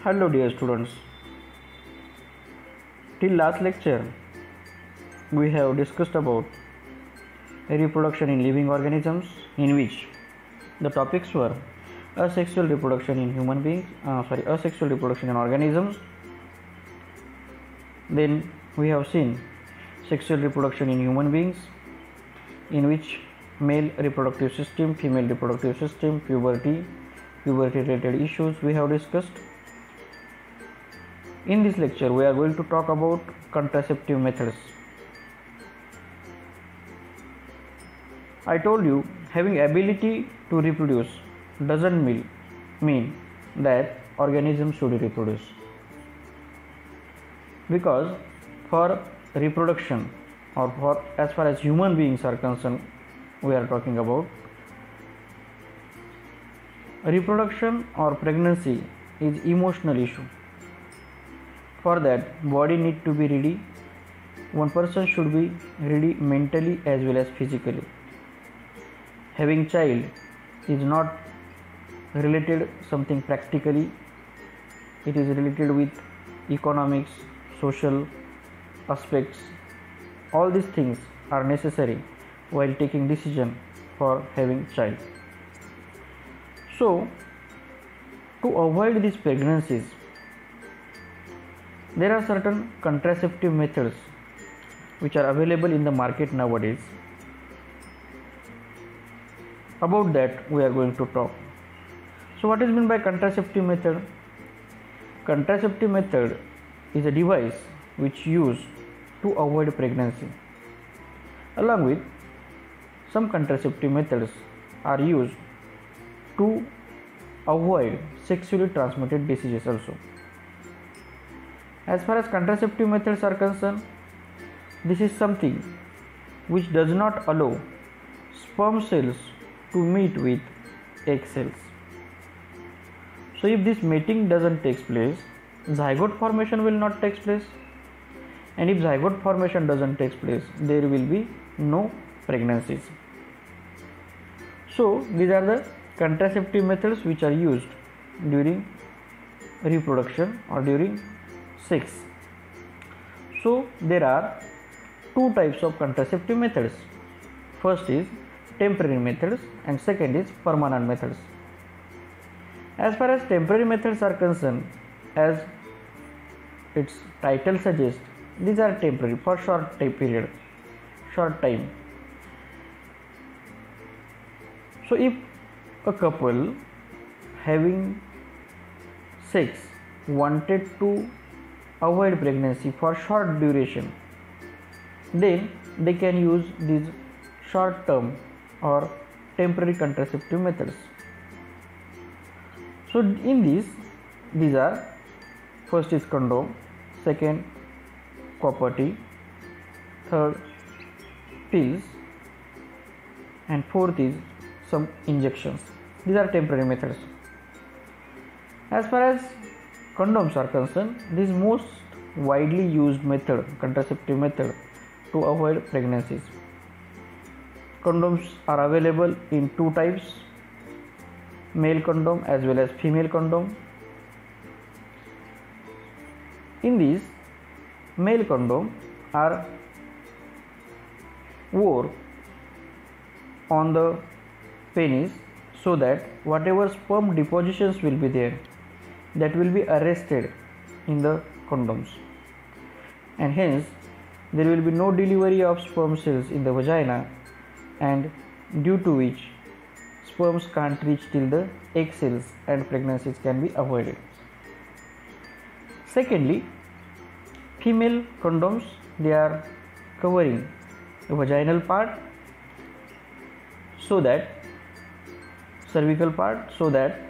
Hello dear students. Till last lecture we have discussed about reproduction in living organisms, in which the topics were asexual reproduction in asexual reproduction in organisms. Then we have seen sexual reproduction in human beings, in which male reproductive system, female reproductive system, puberty related issues we have discussed. In this lecture we are going to talk about contraceptive methods. I told you having ability to reproduce doesn't mean that organisms should reproduce, because for reproduction, or for as far as human beings are concerned, we are talking about reproduction or pregnancy is emotional issue. For that, body need to be ready. One person should be ready mentally as well as physically. Having child is not related something practically. It is related with economics, social aspects. All these things are necessary while taking decision for having child. So, to avoid these pregnancies, there are certain contraceptive methods which are available in the market nowadays. About that we are going to talk. So what is meant by contraceptive method? Contraceptive method is a device which used to avoid pregnancy. Along with some contraceptive methods are used to avoid sexually transmitted diseases also. As far as contraceptive methods are concerned, this is something which does not allow sperm cells to meet with egg cells. So if this mating doesn't take place, zygote formation will not take place, and if zygote formation doesn't take place, there will be no pregnancies. So these are the contraceptive methods which are used during reproduction or during sex. So there are two types of contraceptive methods. First is temporary methods and second is permanent methods. As far as temporary methods are concerned, as its title suggests, these are temporary for short time. So if a couple having sex wanted to avoid pregnancy for short duration, then they can use these short term or temporary contraceptive methods. So in these are, first is condom, second copper T, third pills, and fourth is some injections. These are temporary methods. As far as condoms are concerned, this is most widely used contraceptive method to avoid pregnancies. Condoms are available in two types, male condom as well as female condom. In these, male condom are wore on the penis so that whatever sperm depositions will be there, that will be arrested in the condoms, and hence there will be no delivery of sperm cells in the vagina, and due to which sperms can't reach till the egg cells and pregnancies can be avoided. Secondly, female condoms, they are covering the vaginal part, so that cervical part, so that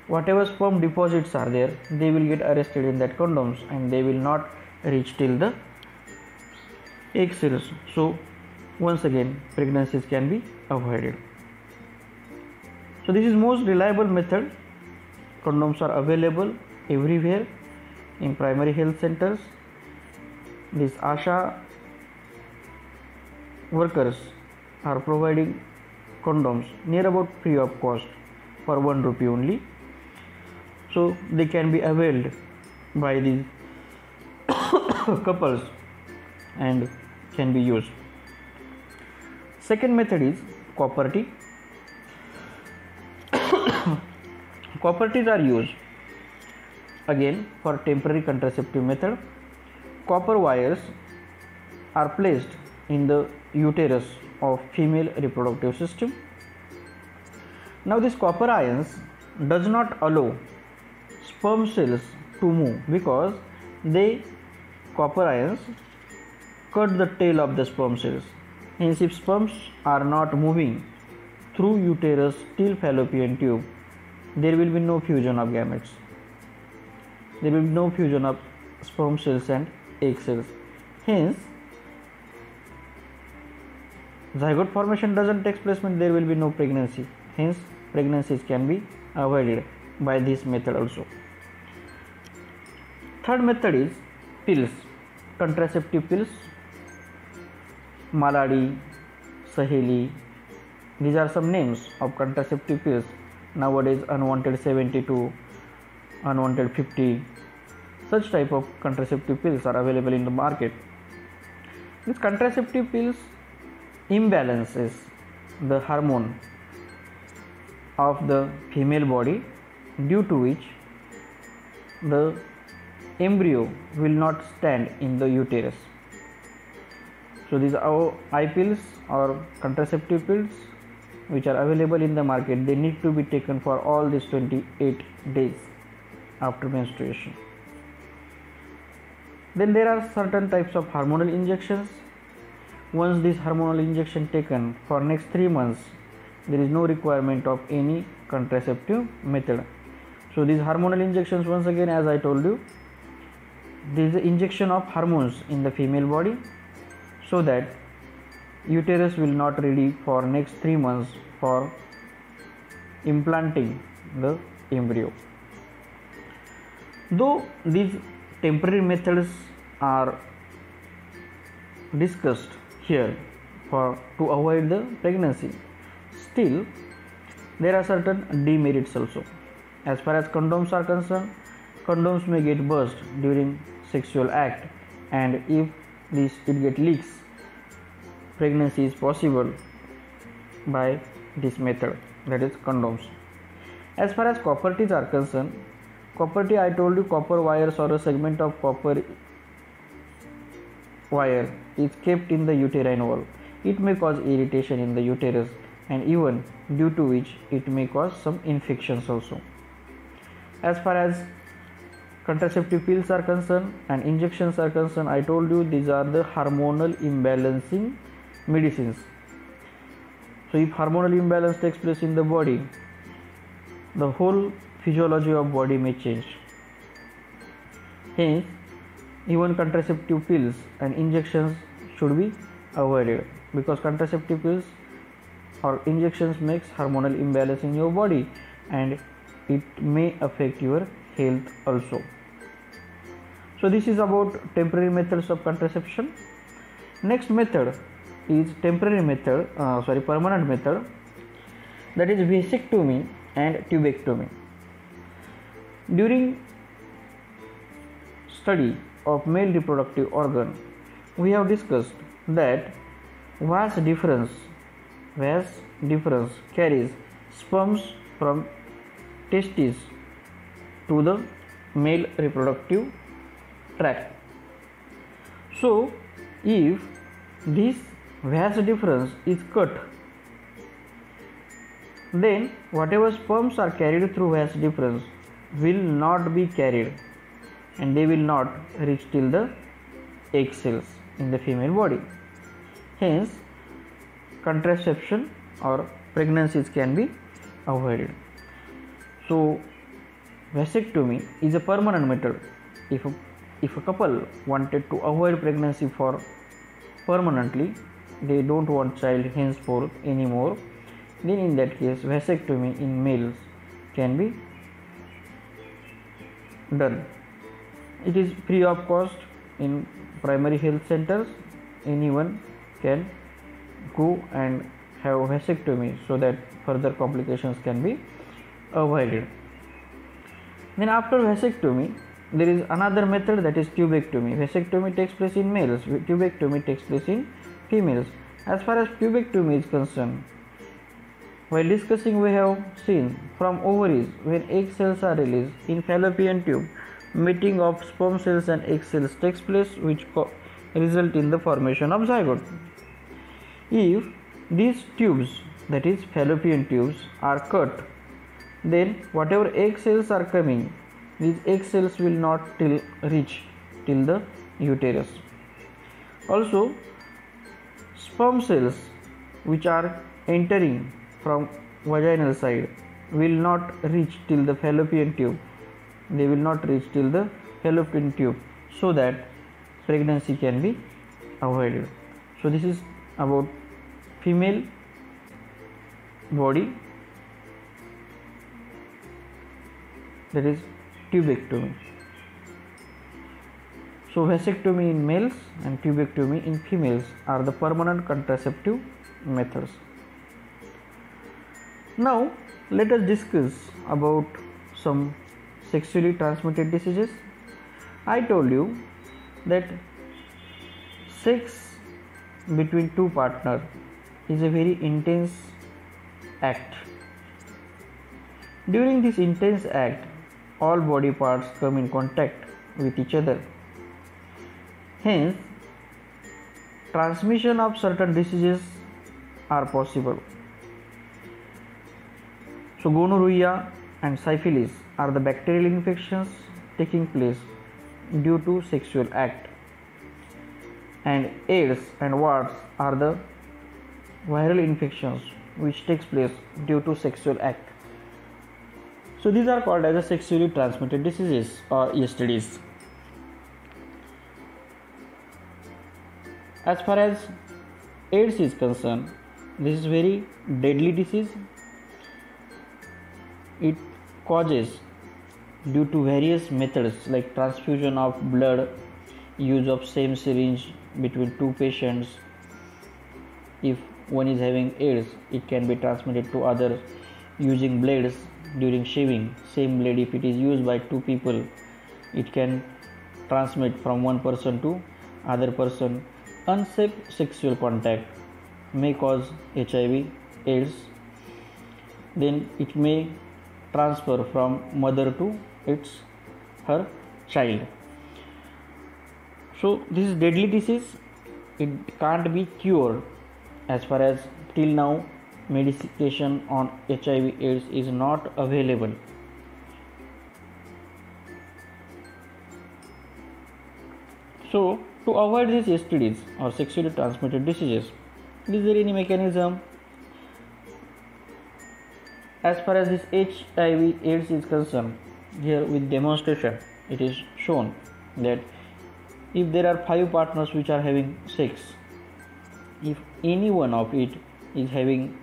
whatever sperm deposits are there, they will get arrested in that condoms and they will not reach till the egg cells. So once again pregnancies can be avoided. So this is most reliable method. Condoms are available everywhere in primary health centers. These ASHA workers are providing condoms near about free of cost for 1 rupee only. so they can be availed by these couples and can be used. Second method is copper T. Copper Ts are used again for temporary contraceptive method. Copper wires are placed in the uterus of female reproductive system. Now this copper ions does not allow sperm cells to move because copper ions cut the tail of the sperm cells. Hence, if sperms are not moving through uterus till fallopian tube, there will be no fusion of gametes. There will be no fusion of sperm cells and egg cells. Hence, zygote formation doesn't take place, means there will be no pregnancy. Hence, pregnancies can be avoided by this method also. Third method is pills, contraceptive pills. Maladi, Saheli, these are some names of contraceptive pills. Nowadays, unwanted 72, unwanted 50, such type of contraceptive pills are available in the market. These contraceptive pills imbalances the hormone of the female body, due to which the embryo will not stand in the uterus. So these are eye pills or contraceptive pills which are available in the market. They need to be taken for all these 28 days after menstruation. Then there are certain types of hormonal injections. Once this hormonal injection taken for next 3 months, there is no requirement of any contraceptive method. So these hormonal injections, once again, as I told you, there is an injection of hormones in the female body, so that uterus will not ready for next 3 months for implanting the embryo. Though these temporary methods are discussed here to avoid the pregnancy, still there are certain demerits also. As far as condoms are concerned, condoms may get burst during sexual act, and if it get leaks, pregnancy is possible by this method, that is condoms. As far as copper Ts are concerned, copper T, I told you, copper wires or a segment of copper wire is kept in the uterine wall. It may cause irritation in the uterus, and even due to which it may cause some infections also. As far as contraceptive pills are concerned and injections are concerned, I told you these are the hormonal imbalancing medicines. So if hormonal imbalance takes place in the body, the whole physiology of body may change. Hence, even contraceptive pills and injections should be avoided, because contraceptive pills or injections makes hormonal imbalance in your body, and it may affect your health also. So this is about temporary methods of contraception. Next method is permanent method, that is vasectomy and tubectomy. During study of male reproductive organ, we have discussed that vas deferens carries sperms from testes to the male reproductive tract. So if this vas deferens is cut, then whatever sperms are carried through vas deferens will not be carried, and they will not reach till the egg cells in the female body. Hence, contraception or pregnancies can be avoided. So vasectomy is a permanent method. If a couple wanted to avoid pregnancy for permanently, they don't want child henceforth anymore, then in that case vasectomy in males can be done. It is free of cost in primary health centers. Anyone can go and have vasectomy so that further complications can be avoided. Then after vasectomy, there is another method, that is pubectomy. Vasectomy takes place in males, pubectomy takes place in females. As far as pubectomy is concerned, while discussing, we have seen from ovaries, when egg cells are released in fallopian tube, mating of sperm cells and egg cells takes place, which result in the formation of zygote. If these tubes, that is fallopian tubes, are cut, then whatever egg cells are coming, these egg cells will not reach till the uterus. Also, sperm cells which are entering from vaginal side will not reach till the fallopian tube. They will not reach till the fallopian tube, so that pregnancy can be avoided. So this is about female body, that is tubectomy. So vasectomy in males and tubectomy in females are the permanent contraceptive methods. Now let us discuss about some sexually transmitted diseases. I told you that sex between two partners is a very intense act. During this intense act, all body parts come in contact with each other. Hence, transmission of certain diseases are possible. So gonorrhea and syphilis are the bacterial infections taking place due to sexual act, and AIDS and warts are the viral infections which takes place due to sexual act. So these are called as a sexually transmitted diseases or STDs. As far as AIDS is concerned, this is very deadly disease. It causes due to various methods like transfusion of blood, use of same syringe between two patients. If one is having AIDS, it can be transmitted to others using blades during shaving. Same blade, if it is used by two people, it can transmit from one person to other person. Unsafe sexual contact may cause HIV, AIDS. Then it may transfer from mother to her child. So this is deadly disease. It can't be cured. As far as till now, medication on HIV AIDS is not available. So to avoid these STDs or sexually transmitted diseases, is there any mechanism? As far as this HIV AIDS is concerned, here with demonstration it is shown that if there are 5 partners which are having sex, if any one of it is having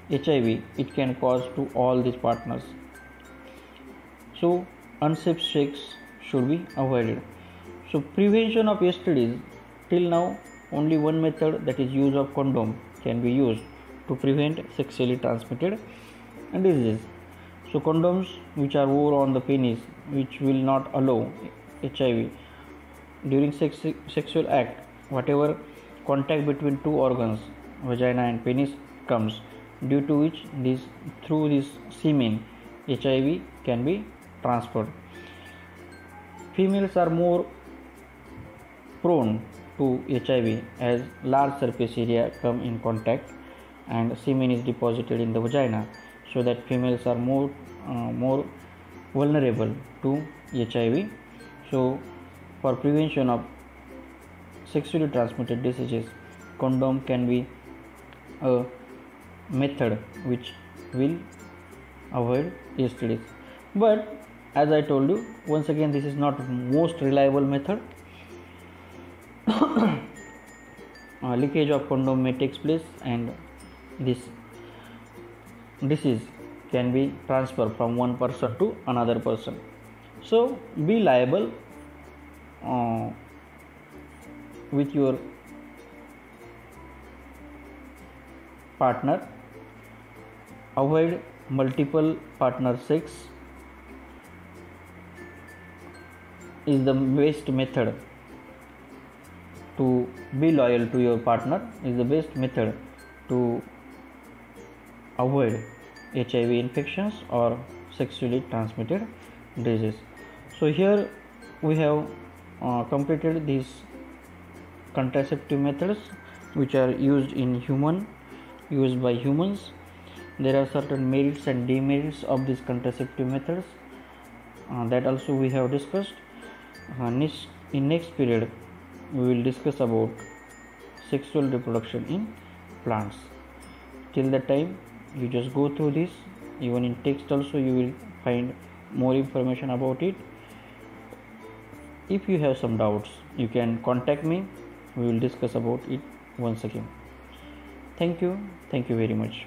HIV, it can cause to all these partners. So unsafe sex should be avoided. So prevention of STDs, till now only one method, that is use of condom, can be used to prevent sexually transmitted diseases. So condoms which are wore on the penis, which will not allow HIV during sexual act, whatever contact between two organs, vagina and penis, comes, due to which through this semen HIV can be transferred. Females are more prone to HIV as large surface area come in contact and semen is deposited in the vagina, so that females are more vulnerable to HIV. So for prevention of sexually transmitted diseases, condom can be a method which will avoid STDs. But as I told you, once again, this is not most reliable method. Leakage of condom may take place and this disease can be transferred from one person to another person. So be liable with your partner. Avoid multiple partner sex. is the best method to be loyal to your partner, is the best method to avoid HIV infections or sexually transmitted disease. So here we have completed these contraceptive methods which are used by humans. There are certain merits and demerits of these contraceptive methods that also we have discussed. In next period we will discuss about sexual reproduction in plants. Till that time you just go through this. Even in text also you will find more information about it. If you have some doubts, you can contact me. We will discuss about it once again. Thank you very much.